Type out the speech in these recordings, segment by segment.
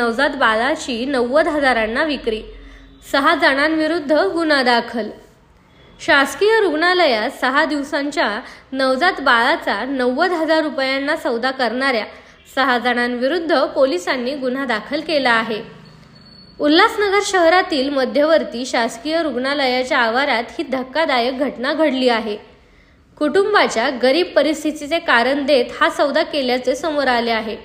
नवजात बाळाची 90,000 विक्री, 6 जणांविरुद्ध गुन्हा दाखल। शासकीय रुग्णालयात 6 दिवसांच्या नवजात बाळाचा 90,000 रुपयांना सौदा करणाऱ्या 6 जणांविरुद्ध पोलिसांनी गुन्हा दाखल केला आहे। उल्हासनगर शहरातील मध्यवर्ती शासकीय रुग्णालयाच्या आवारात ही धक्कादायक घटना घडली आहे। कुटुंबाच्या गरीब परिस्थितीचे कारण देत हा सौदा केल्याचे समोर आले आहे।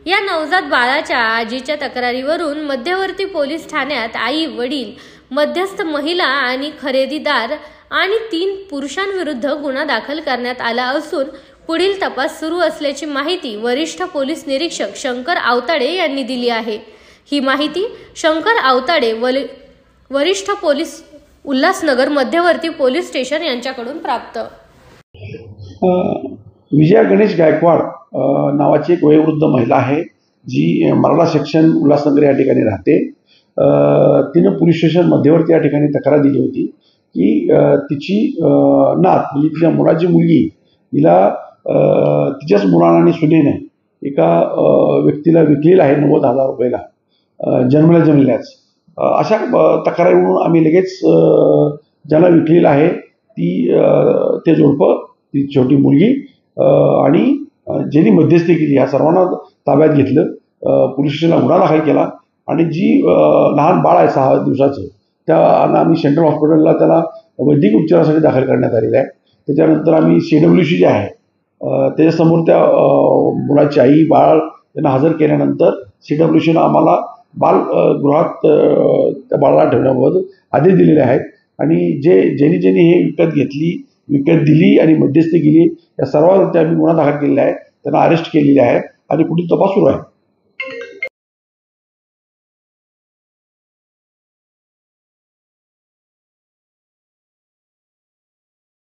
या नवजात बाळाच्या आजीच्या तक्रारीवरून मध्यवर्ती पोलीस ठाण्यात आई, वडील, मध्यस्थ महिला आणि खरेदीदार आणि 3 पुरुषांविरुद्ध गुन्हा दाखल करण्यात आला असून पुढील तपास सुरू असल्याची माहिती वरिष्ठ पोलीस निरीक्षक शंकर आवताडे यांनी दिली आहे। ही माहिती शंकर आवताडे वरिष्ठ पोलीस उल्हासनगर मध्यवर्ती पोलीस स्टेशन यांच्याकडून प्राप्त। विजया गणेश गायकवाड नावाची एक वयोवृद्ध महिला आहे जी मराठा सेक्शन उल्हासनगर या ठिकाणी राहते। तिने पोलीस स्टेशन मध्यवर्ती या ठिकाणी तक्रार दिली होती की तिची नात म्हणजे तिच्या मुलाची मुलगी हिला तिच्याच मुलाने आणि सुनेने एका व्यक्तीला विकलेला आहे 90,000 रुपयाला जन्मल्याच। अशा तक्रारीवरून आम्ही लगेच ज्याला विकलेला आहे ते जोडपं, ती छोटी मुलगी आणि ज्यांनी मध्यस्थी केली ह्या सर्वांना ताब्यात घेतलं। पोलीस स्टेशनला गुन्हा दाखल केला आणि जी लहान बाळ आहे 6 दिवसाचं त्याला आम्ही सेंट्रल हॉस्पिटलला त्याला वैद्यकीय उपचारासाठी दाखल करण्यात आलेलं आहे। त्याच्यानंतर आम्ही CWC जे आहे त्याच्यासमोर त्या मुलाची आई, बाळ यांना हजर केल्यानंतर CWCनं आम्हाला बालगृहात त्या बाळाला ठेवण्याबाबत आदेश दिलेले आहेत आणि ज्यांनी हे विकत दिली आणि मध्यस्थी केली या सर्वांवरती आम्ही गुन्हा दाखल केलेला आहे, त्यांना अरेस्ट केलेले आहे आणि पुढील तपास सुरू आहे।